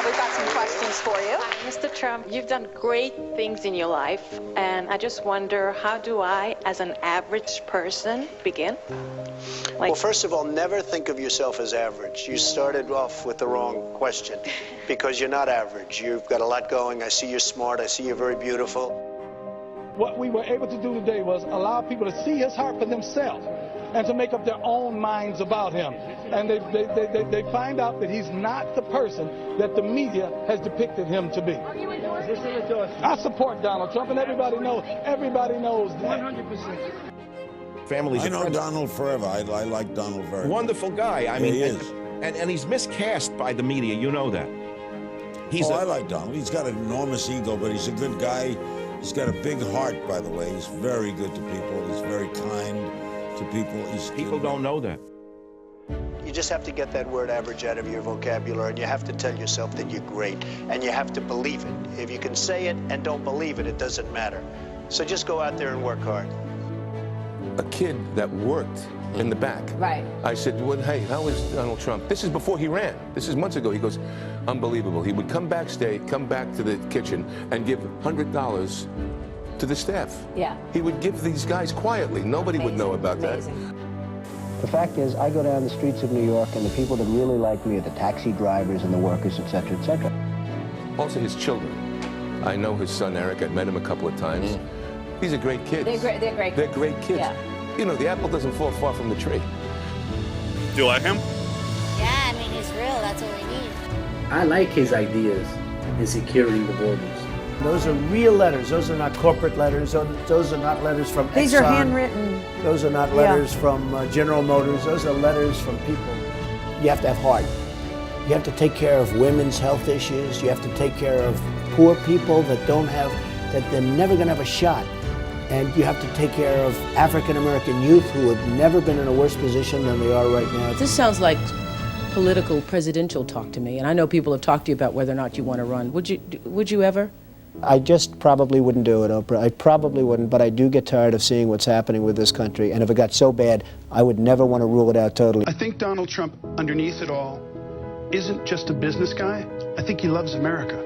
we've got some questions for you. Mr. Trump, you've done great things in your life, and I just wonder, how do I, as an average person, begin? Well, first of all, never think of yourself as average. You started off with the wrong question, because you're not average. You've got a lot going. I see you're smart. I see you're very beautiful. What we were able to do today was allow people to see his heart for themselves and to make up their own minds about him. And they find out that he's not the person that the media has depicted him to be. I support Donald Trump, and everybody knows that. 100%. Families. I know Donald forever. I like Donald very much. Wonderful guy. I mean, he is. And he's miscast by the media. You know that. I like Donald. He's got an enormous ego, but he's a good guy. He's got a big heart, by the way. He's very good to people. He's very kind to people. People don't know that. You just have to get that word average out of your vocabulary, and you have to tell yourself that you're great, and you have to believe it. If you can say it and don't believe it, it doesn't matter. So just go out there and work hard. A kid that worked in the back. Right. I said, well, hey, how is Donald Trump? This is before he ran. This is months ago. He goes, unbelievable. He would come back to the kitchen and give $100 to the staff. Yeah. He would give these guys quietly. Nobody would know about that. The fact is, I go down the streets of New York, and the people that really like me are the taxi drivers and the workers, et cetera, et cetera. Also his children. I know his son, Eric. I've met him a couple of times. These are great kids. They're great. They're great kids. Yeah. You know, the apple doesn't fall far from the tree. Do you like him? Yeah, I mean, he's real. That's what we need. I like his ideas in securing the borders. Those are real letters. Those are not corporate letters. Those are not letters from These Exxon. are handwritten. Those are not letters from General Motors. Those are letters from people. You have to have heart. You have to take care of women's health issues. You have to take care of poor people that they're never going to have a shot. And you have to take care of African-American youth who have never been in a worse position than they are right now. This sounds like political presidential talk to me, and I know people have talked to you about whether or not you want to run. Would you ever? I just probably wouldn't do it, Oprah. I probably wouldn't, but I do get tired of seeing what's happening with this country. And if it got so bad, I would never want to rule it out totally. I think Donald Trump, underneath it all, isn't just a business guy. I think he loves America.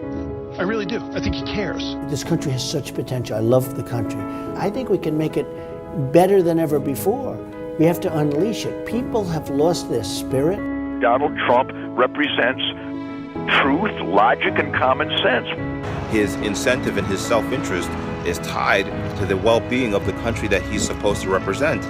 I really do. I think he cares. This country has such potential. I love the country. I think we can make it better than ever before. We have to unleash it. People have lost their spirit. Donald Trump represents truth, logic, and common sense. His incentive and his self-interest is tied to the well-being of the country that he's supposed to represent.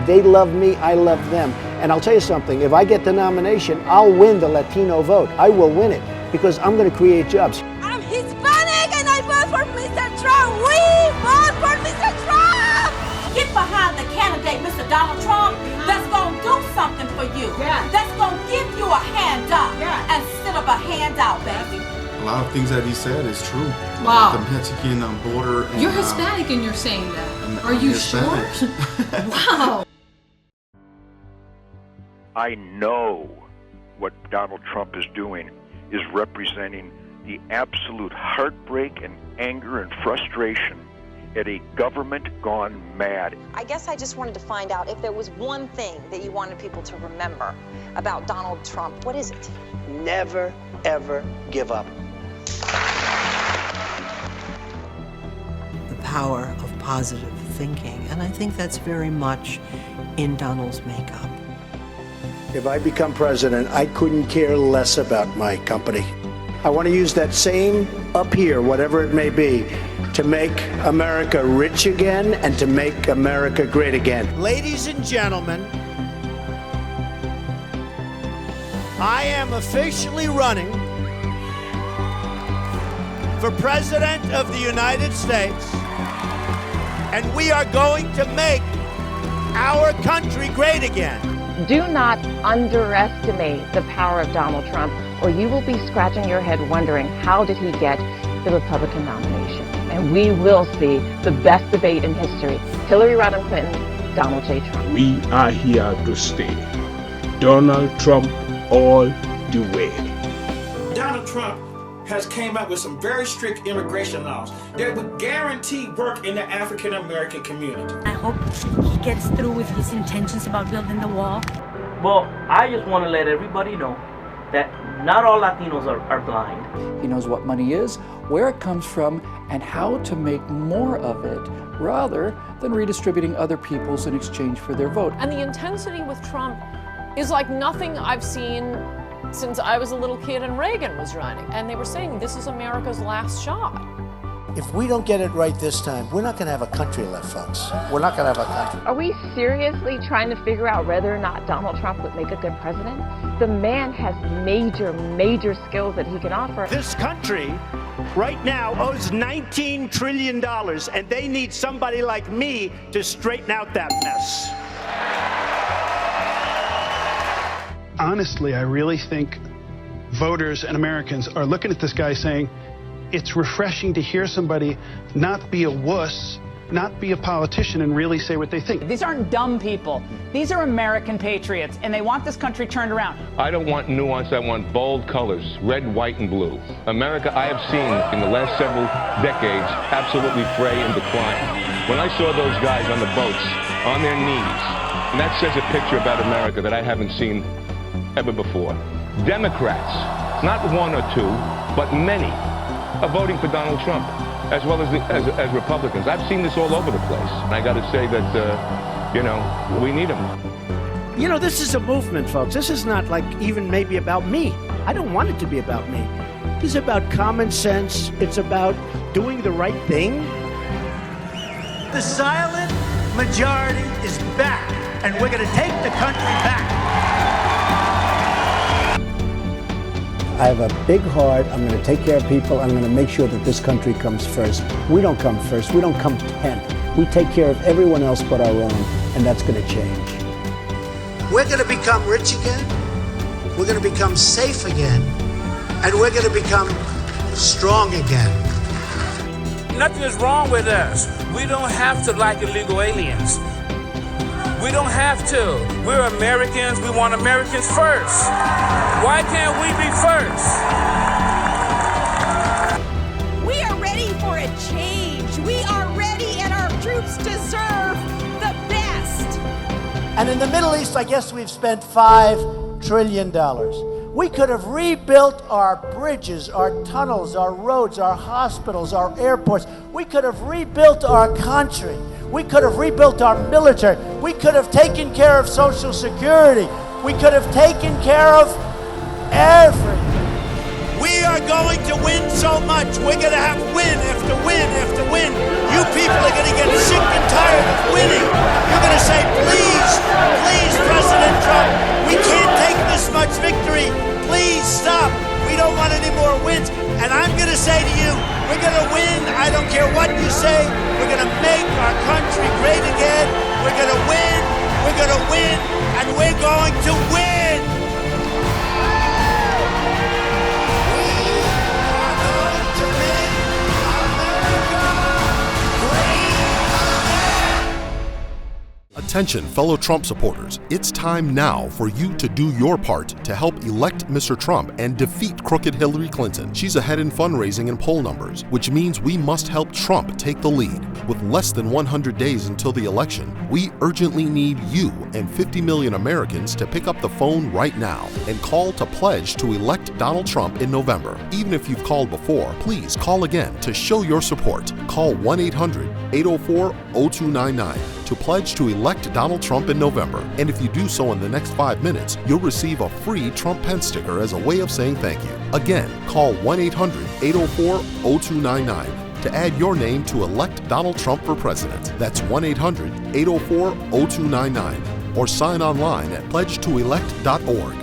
They love me, I love them. And I'll tell you something, if I get the nomination, I'll win the Latino vote. I will win it because I'm going to create jobs. I'm Hispanic and I vote for Mr. Trump. We vote for Mr. Trump. Get behind the candidate, Mr. Donald Trump, that's going to do something for you. Yeah. That's going to give you a hand up instead of a handout, baby. A lot of things that he said is true. Wow. The Mexican border. And, you're Hispanic and you're saying that. Are you Hispanic. sure? Wow. I know what Donald Trump is doing is representing the absolute heartbreak and anger and frustration at a government gone mad. I guess I just wanted to find out if there was one thing that you wanted people to remember about Donald Trump. What is it? Never, ever give up. The power of positive thinking, and I think that's very much in Donald's makeup. If I become president, I couldn't care less about my company. I want to use that same up here, whatever it may be, to make America rich again and to make America great again. Ladies and gentlemen, I am officially running for President of the United States, and we are going to make our country great again. Do not underestimate the power of Donald Trump, or you will be scratching your head wondering, how did he get the Republican nomination? And we will see the best debate in history. Hillary Rodham Clinton, Donald J. Trump. We are here to stay. Donald Trump all the way. Donald Trump has came up with some very strict immigration laws that would guarantee work in the African American community. I hope he gets through with his intentions about building the wall. Well, I just want to let everybody know that Not all Latinos are blind. He knows what money is, where it comes from, and how to make more of it, rather than redistributing other people's in exchange for their vote. And the intensity with Trump is like nothing I've seen since I was a little kid and Reagan was running. And they were saying, this is America's last shot. If we don't get it right this time, we're not going to have a country left, folks. We're not going to have a country. Are we seriously trying to figure out whether or not Donald Trump would make a good president? The man has major skills that he can offer. This country right now owes $19 trillion, and they need somebody like me to straighten out that mess. Honestly, I really think voters and Americans are looking at this guy saying, it's refreshing to hear somebody not be a wuss, not be a politician, and really say what they think. These aren't dumb people. These are American patriots, and they want this country turned around. I don't want nuance. I want bold colors, red, white, and blue. America, I have seen in the last several decades, absolutely fray and decline. When I saw those guys on the boats, on their knees, and that says a picture about America that I haven't seen ever before. Democrats, not one or two, but many, are voting for Donald Trump, as well as Republicans. I've seen this all over the place. And I got to say that, we need him. You know, this is a movement, folks. This is not like even maybe about me. I don't want it to be about me. This is about common sense. It's about doing the right thing. The silent majority is back, and we're going to take the country back. I have a big heart. I'm going to take care of people. I'm going to make sure that this country comes first. We don't come first. We don't come 10th. We take care of everyone else but our own, and that's going to change. We're going to become rich again. We're going to become safe again. And we're going to become strong again. Nothing is wrong with us. We don't have to like illegal aliens. We don't have to. We're Americans. We want Americans first. Why can't we be first? We are ready for a change. We are ready, and our troops deserve the best. And in the Middle East, I guess we've spent $5 trillion. We could have rebuilt our bridges, our tunnels, our roads, our hospitals, our airports. We could have rebuilt our country. We could have rebuilt our military. We could have taken care of Social Security. We could have taken care of everything. We are going to win so much. We're going to have win after win after win. You people are going to get sick and tired of winning. You're going to say, please, please, President Trump, we can't take this much victory. Please stop. We don't want any more wins. And I'm going to say to you, we're going to win. I don't care what you say. We're going to make our country great again. We're going to win. We're going to win. And we're going to win. Attention, fellow Trump supporters. It's time now for you to do your part to help elect Mr. Trump and defeat crooked Hillary Clinton. She's ahead in fundraising and poll numbers, which means we must help Trump take the lead. With less than 100 days until the election, we urgently need you and 50 million Americans to pick up the phone right now and call to pledge to elect Donald Trump in November. Even if you've called before, please call again to show your support. Call 1-800-804-0299 to pledge to elect Donald Trump in November. And if you do so in the next 5 minutes, you'll receive a free Trump pen sticker as a way of saying thank you. Again, call 1-800-804-0299 to add your name to elect Donald Trump for president. That's 1-800-804-0299 or sign online at pledgetoelect.org.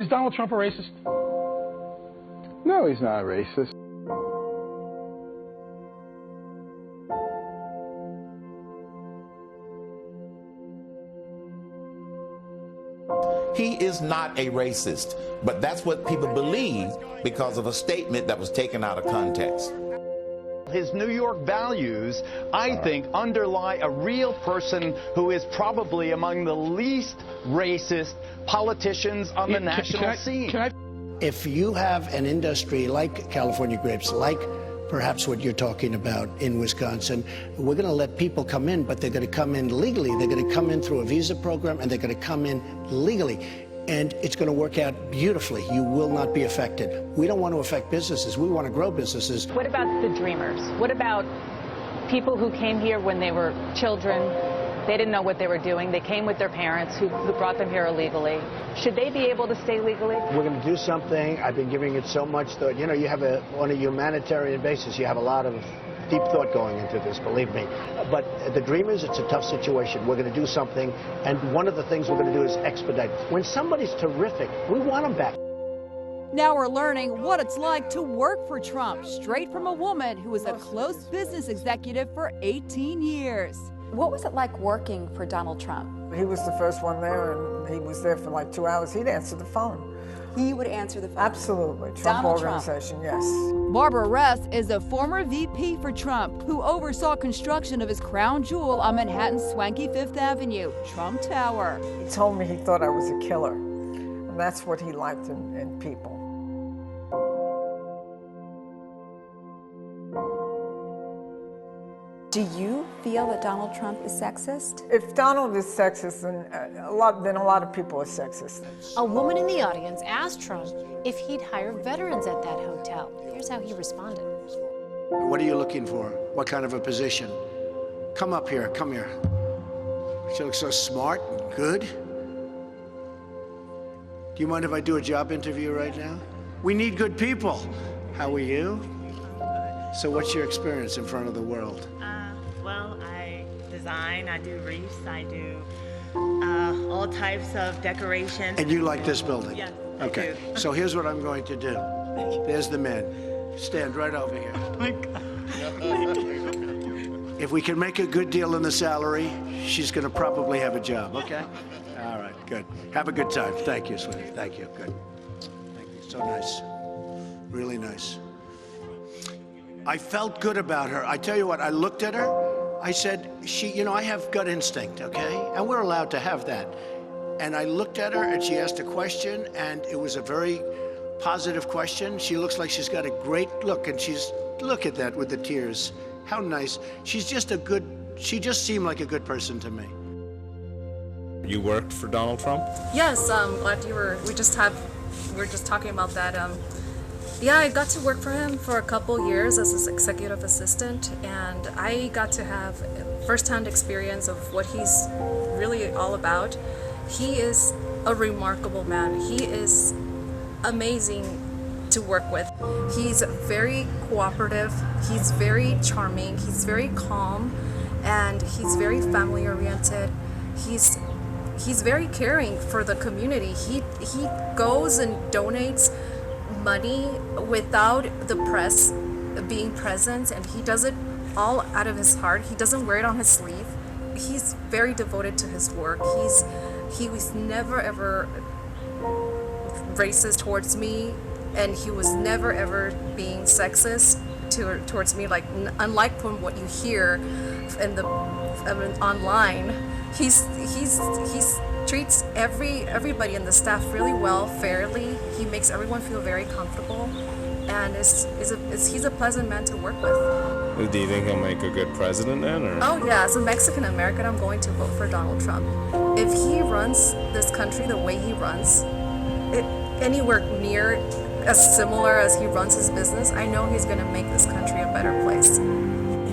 Is Donald Trump a racist? No, he's not a racist. He is not a racist, but that's what people believe because of a statement that was taken out of context. His New York values, I think, underlie a real person who is probably among the least racist politicians on the national scene. If you have an industry like California grapes, like perhaps what you're talking about in Wisconsin. We're going to let people come in, but they're going to come in legally. They're going to come in through a visa program, and they're going to come in legally. And it's going to work out beautifully. You will not be affected. We don't want to affect businesses. We want to grow businesses. What about the dreamers? What about people who came here when they were children? They didn't know what they were doing. They came with their parents who brought them here illegally. Should they be able to stay legally? We're going to do something. I've been giving it so much thought. You know, you have on a humanitarian basis, you have a lot of deep thought going into this, believe me. But the Dreamers, it's a tough situation. We're going to do something, and one of the things we're going to do is expedite. When somebody's terrific, we want them back. Now we're learning what it's like to work for Trump, straight from a woman who was a close business executive for 18 years. What was it like working for Donald Trump? He was the first one there, and he was there for like 2 hours. He'd answer the phone. He would answer the phone? Absolutely. Trump Donald Organization, Trump. yes. Barbara Ress is a former VP for Trump who oversaw construction of his crown jewel on Manhattan's swanky Fifth Avenue, Trump Tower. He told me he thought I was a killer, and that's what he liked in people. Do you feel that Donald Trump is sexist? If Donald is sexist, then a lot of people are sexist. A woman in the audience asked Trump if he'd hire veterans at that hotel. Here's how he responded. What are you looking for? What kind of a position? Come up here, come here. She looks so smart and good. Do you mind if I do a job interview right now? We need good people. How are you? So what's your experience in front of the world? Well, I design, I do wreaths, I do all types of decorations. And you like this building? Yes, okay. I do. So here's what I'm going to do. There's the man. Stand right over here. Oh my God. If we can make a good deal in the salary, she's going to probably have a job, okay? All right, good. Have a good time. Thank you, sweetie. Thank you. Good. Thank you. So nice. Really nice. I felt good about her. I tell you what, I looked at her. I said, I have gut instinct, okay? And we're allowed to have that. And I looked at her and she asked a question, and it was a very positive question. She looks like she's got a great look, and look at that with the tears. How nice. She just seemed like a good person to me. You worked for Donald Trump? Yes, glad we're just talking about that. Yeah, I got to work for him for a couple years as his executive assistant, and I got to have first-hand experience of what he's really all about. He is a remarkable man. He is amazing to work with. He's very cooperative, he's very charming, he's very calm, and he's very family-oriented. He's very caring for the community. He goes and donates money without the press being present, and he does it all out of his heart. He doesn't wear it on his sleeve. He's very devoted to his work. He was never ever racist towards me, and he was never ever being sexist towards me, like unlike from what you hear in the online. He's treats everybody in the staff really well, fairly. He makes everyone feel very comfortable, and he's a pleasant man to work with. Do you think he'll make a good president then? Or? Oh yeah, as a Mexican American, I'm going to vote for Donald Trump. If he runs this country the way he runs, anywhere near as similar as he runs his business, I know he's going to make this country a better place.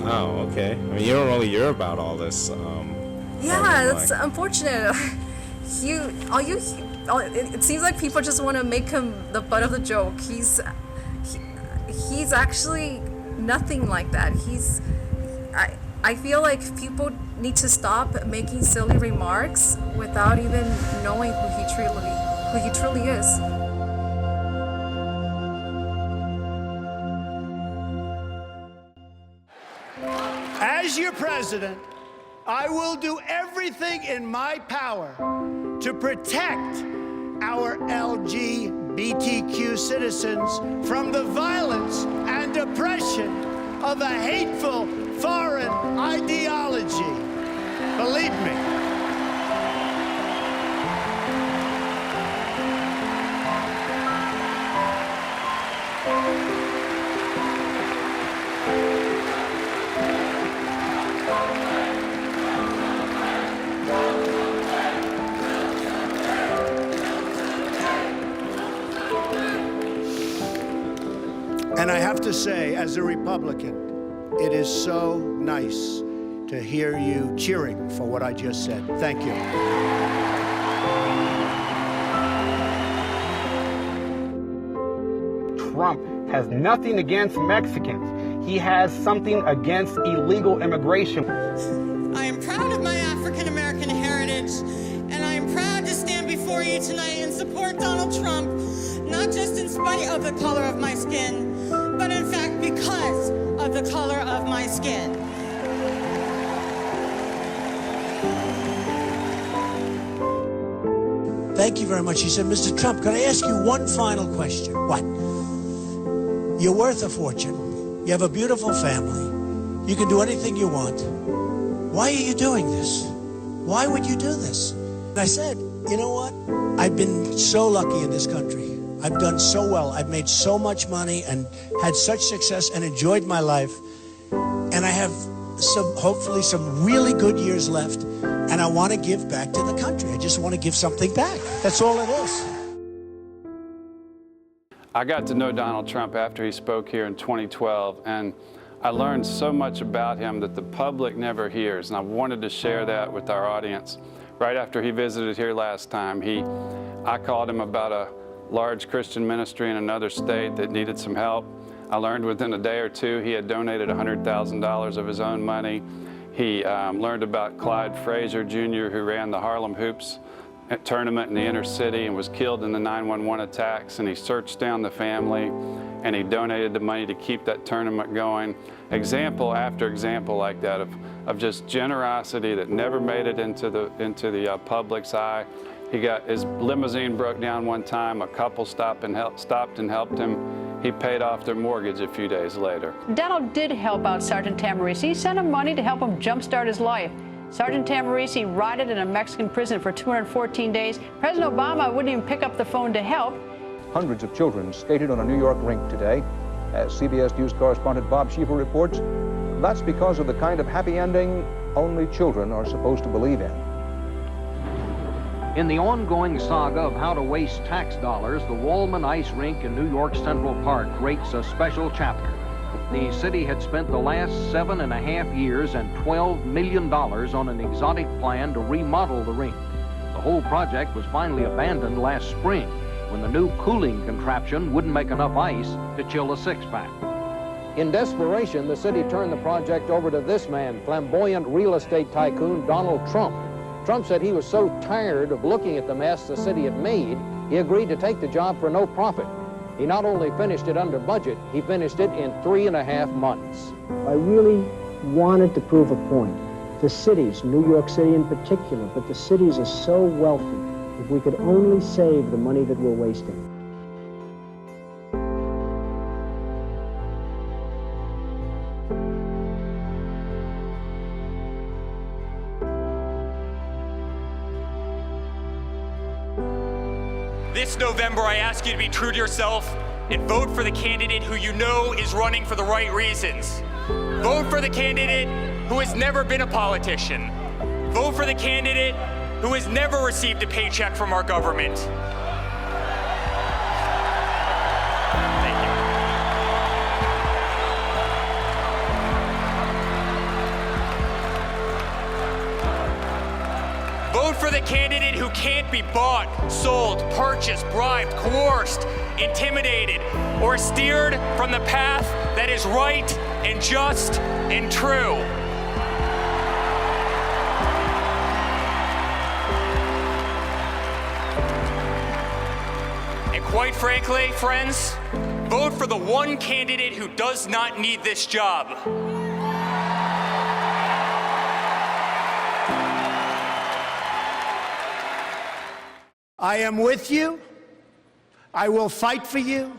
Oh, okay. I mean, you don't really hear about all this. Yeah, it's unfortunate. It seems like people just want to make him the butt of the joke. He's actually nothing like that. I feel like people need to stop making silly remarks without even knowing who he truly is. As your president, I will do everything in my power to protect our LGBTQ citizens from the violence and oppression of a hateful foreign ideology. Believe me. And I have to say, as a Republican, it is so nice to hear you cheering for what I just said. Thank you. Trump has nothing against Mexicans. He has something against illegal immigration. I am proud of my African American heritage, and I am proud to stand before you tonight and support Donald Trump, not just in spite of the color of my skin, but in fact because of the color of my skin. Thank you very much. He said, Mr. Trump, could I ask you one final question? What? You're worth a fortune. You have a beautiful family. You can do anything you want. Why are you doing this? Why would you do this? And I said, you know what? I've been so lucky in this country. I've done so well. I've made so much money and had such success and enjoyed my life. And I have hopefully some really good years left. And I want to give back to the country. I just want to give something back. That's all it is. I got to know Donald Trump after he spoke here in 2012, and I learned so much about him that the public never hears, and I wanted to share that with our audience. Right after he visited here last time, I called him about a large Christian ministry in another state that needed some help. I learned within a day or two he had donated $100,000 of his own money. He learned about Clyde Frazier Jr., who ran the Harlem Hoops tournament in the inner city and was killed in the 9/11 attacks, and he searched down the family and he donated the money to keep that tournament going. Example after example like that of just generosity that never made it into the public's eye. His limousine broke down one time. A couple stopped and helped him. He paid off their mortgage a few days later. Donald did help out Sergeant Tamarisi. He sent him money to help him jumpstart his life. Sergeant Tamarisi rotted in a Mexican prison for 214 days. President Obama wouldn't even pick up the phone to help. Hundreds of children skated on a New York rink today. As CBS News correspondent Bob Schieffer reports, that's because of the kind of happy ending only children are supposed to believe in. In the ongoing saga of how to waste tax dollars, the Wallman Ice Rink in New York's Central Park rates a special chapter. The city had spent the last 7.5 years and $12 million on an exotic plan to remodel the rink. The whole project was finally abandoned last spring when the new cooling contraption wouldn't make enough ice to chill a six-pack. In desperation, the city turned the project over to this man, flamboyant real estate tycoon Donald Trump. Trump said he was so tired of looking at the mess the city had made, he agreed to take the job for no profit. He not only finished it under budget, he finished it in 3.5 months. I really wanted to prove a point. The cities, New York City in particular, but the cities are so wealthy. If we could only save the money that we're wasting. This November, I ask you to be true to yourself and vote for the candidate who you know is running for the right reasons. Vote for the candidate who has never been a politician. Vote for the candidate who has never received a paycheck from our government. Thank you. Vote for the candidate who can't be bought, sold, purchased, bribed, coerced, intimidated, or steered from the path that is right and just and true. And quite frankly, friends, vote for the one candidate who does not need this job. I am with you, I will fight for you,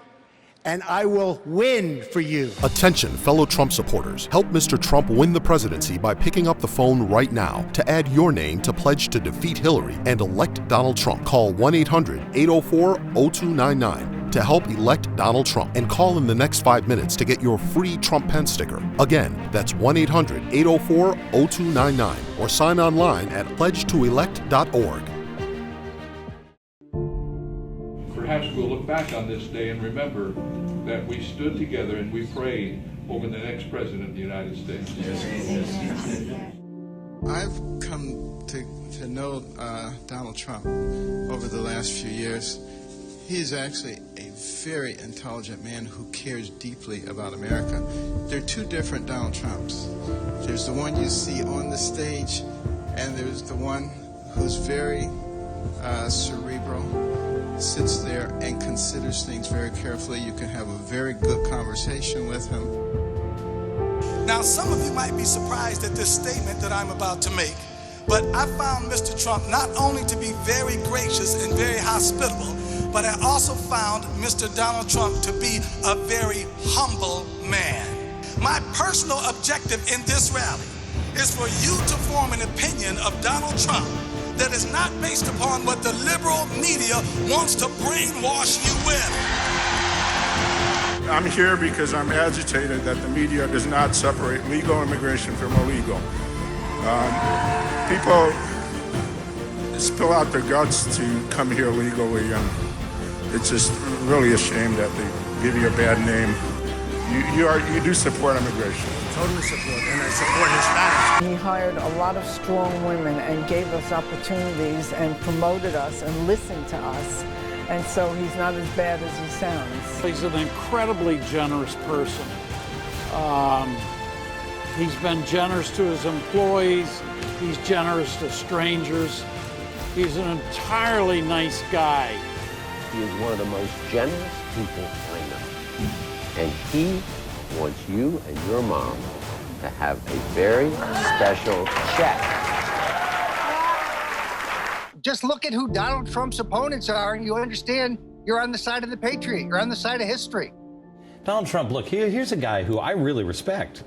and I will win for you. Attention, fellow Trump supporters. Help Mr. Trump win the presidency by picking up the phone right now to add your name to pledge to defeat Hillary and elect Donald Trump. Call 1-800-804-0299 to help elect Donald Trump, and call in the next 5 minutes to get your free Trump pen sticker. Again, that's 1-800-804-0299 or sign online at pledgetoelect.org. perhaps we'll look back on this day and remember that we stood together and we prayed over the next president of the United States. I've come to know Donald Trump over the last few years. He is actually a very intelligent man who cares deeply about America. There are two different Donald Trumps. There's the one you see on the stage, and there's the one who's very cerebral, sits there and considers things very carefully. You can have a very good conversation with him. Now, some of you might be surprised at this statement that I'm about to make, but I found Mr. Trump not only to be very gracious and very hospitable, but I also found Mr. Donald Trump to be a very humble man. My personal objective in this rally is for you to form an opinion of Donald Trump that is not based upon what the liberal media wants to brainwash you with. I'm here because I'm agitated that the media does not separate legal immigration from illegal. People spill out their guts to come here legally, and it's just really a shame that they give you a bad name. You do support immigration. Totally support, and I support Hispanics. He hired a lot of strong women and gave us opportunities and promoted us and listened to us. And so he's not as bad as he sounds. He's an incredibly generous person. He's been generous to his employees. He's generous to strangers. He's an entirely nice guy. He is one of the most generous people I know. And he wants you and your mom to have a very special check. Just look at who Donald Trump's opponents are, and you understand you're on the side of the patriot. You're on the side of history. Donald Trump, look, here's a guy who I really respect.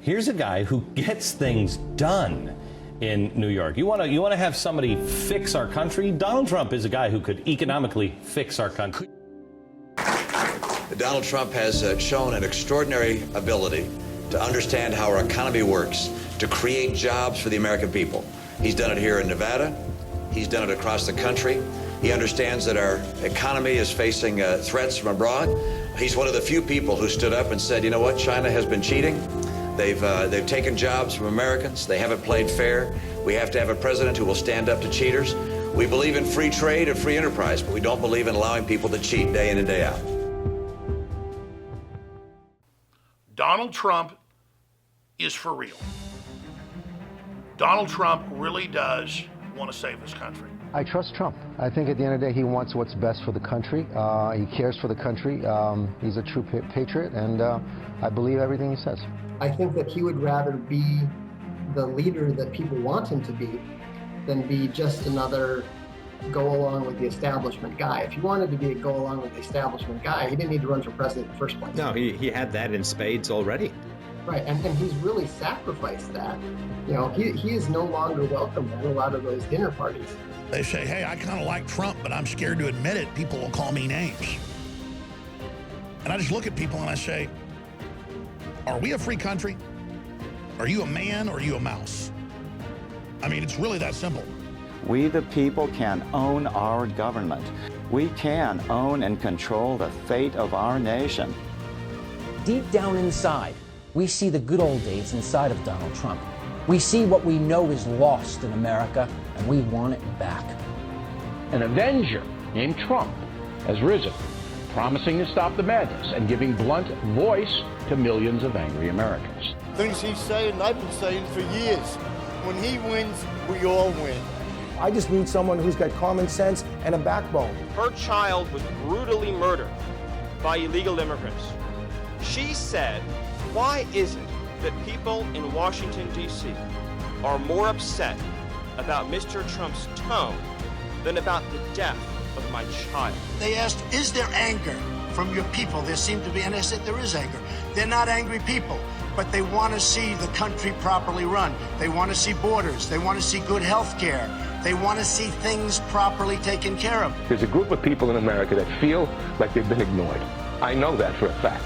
Here's a guy who gets things done in New York. You want to have somebody fix our country? Donald Trump is a guy who could economically fix our country. Donald Trump has shown an extraordinary ability to understand how our economy works, to create jobs for the American people. He's done it here in Nevada. He's done it across the country. He understands that our economy is facing threats from abroad. He's one of the few people who stood up and said, you know what, China has been cheating. They've taken jobs from Americans. They haven't played fair. We have to have a president who will stand up to cheaters. We believe in free trade and free enterprise, but we don't believe in allowing people to cheat day in and day out. Donald Trump is for real. Donald Trump really does want to save this country. I trust Trump. I think at the end of the day, he wants what's best for the country. He cares for the country. He's a true patriot, and I believe everything he says. I think that he would rather be the leader that people want him to be than be just another go along with the establishment guy. If he wanted to be a go along with the establishment guy, he didn't need to run for president in the first place. No, he had that in spades already. Right, and he's really sacrificed that. You know, he is no longer welcome at a lot of those dinner parties. They say, hey, I kind of like Trump, but I'm scared to admit it. People will call me names. And I just look at people and I say, are we a free country? Are you a man or are you a mouse? I mean, it's really that simple. We, the people, can own our government. We can own and control the fate of our nation. Deep down inside, we see the good old days inside of Donald Trump. We see what we know is lost in America, and we want it back. An avenger named Trump has risen, promising to stop the madness and giving blunt voice to millions of angry Americans. Things he's saying, I've been saying for years. When he wins, we all win. I just need someone who's got common sense and a backbone. Her child was brutally murdered by illegal immigrants. She said, why is it that people in Washington, D.C. are more upset about Mr. Trump's tone than about the death of my child? They asked, is there anger from your people? There seemed to be, and I said there is anger. They're not angry people, but they want to see the country properly run. They want to see borders. They want to see good health care. They want to see things properly taken care of. There's a group of people in America that feel like they've been ignored. I know that for a fact.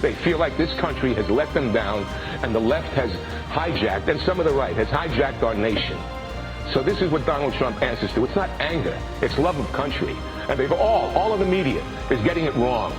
They feel like this country has let them down, and the left has hijacked, and some of the right has hijacked our nation. So this is what Donald Trump answers to. It's not anger, it's love of country. And they've all of the media is getting it wrong.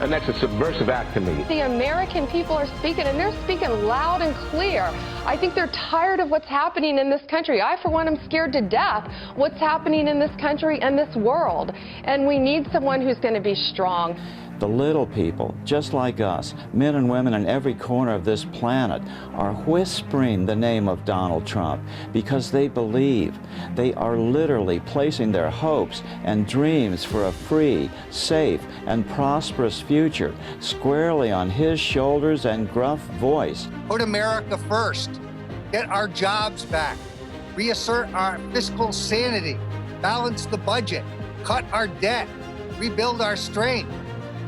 And that's a subversive act to me. The American people are speaking, and they're speaking loud and clear. I think they're tired of what's happening in this country. I, for one, am scared to death what's happening in this country and this world. And we need someone who's going to be strong. The little people, just like us, men and women in every corner of this planet, are whispering the name of Donald Trump because they believe. They are literally placing their hopes and dreams for a free, safe, and prosperous future squarely on his shoulders and gruff voice. Put America first. Get our jobs back. Reassert our fiscal sanity. Balance the budget. Cut our debt. Rebuild our strength.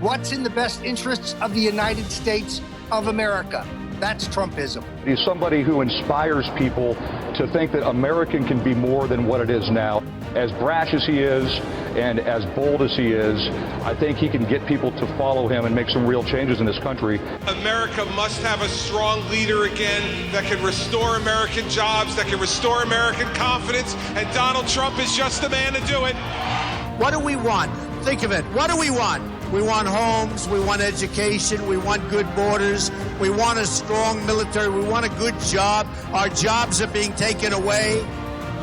What's in the best interests of the United States of America? That's Trumpism. He's somebody who inspires people to think that America can be more than what it is now. As brash as he is and as bold as he is, I think he can get people to follow him and make some real changes in this country. America must have a strong leader again that can restore American jobs, that can restore American confidence, and Donald Trump is just the man to do it. What do we want? Think of it. What do we want? We want homes, we want education, we want good borders, we want a strong military, we want a good job. Our jobs are being taken away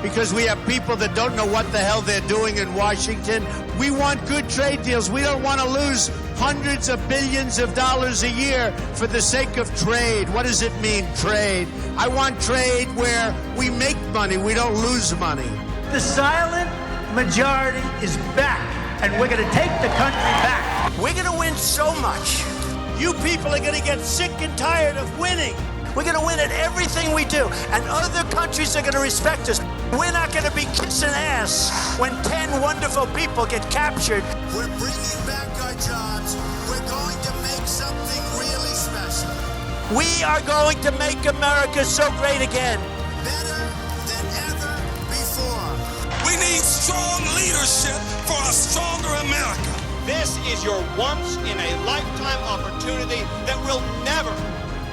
because we have people that don't know what the hell they're doing in Washington. We want good trade deals. We don't want to lose hundreds of billions of dollars a year for the sake of trade. What does it mean, trade? I want trade where we make money, we don't lose money. The silent majority is back, and we're going to take the country back. We're going to win so much. You people are going to get sick and tired of winning. We're going to win at everything we do, and other countries are going to respect us. We're not going to be kissing ass when 10 wonderful people get captured. We're bringing back our jobs. We're going to make something really special. We are going to make America so great again. Better than ever before. We need strong leadership for a stronger America. This is your once-in-a-lifetime opportunity that will never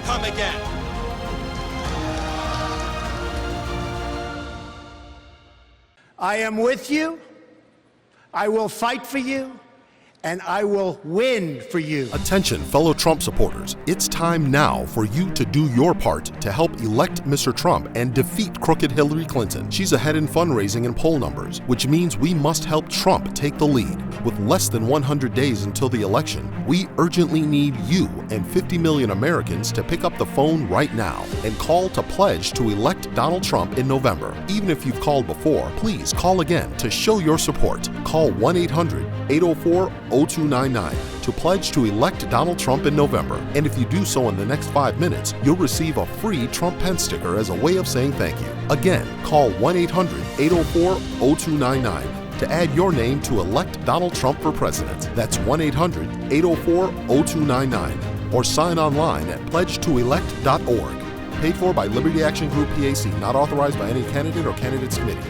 come again. I am with you. I will fight for you. And I will win for you. Attention, fellow Trump supporters. It's time now for you to do your part to help elect Mr. Trump and defeat crooked Hillary Clinton. She's ahead in fundraising and poll numbers, which means we must help Trump take the lead. With less than 100 days until the election, we urgently need you and 50 million Americans to pick up the phone right now and call to pledge to elect Donald Trump in November. Even if you've called before, please call again to show your support. Call 1-800-804-0299 to pledge to elect Donald Trump in November. And if you do so in the next 5 minutes, you'll receive a free Trump pen sticker as a way of saying thank you. Again, call 1-800-804-0299 to add your name to elect Donald Trump for president. That's 1-800-804-0299 or sign online at pledgetoelect.org. Paid for by Liberty Action Group PAC, not authorized by any candidate or candidates committee.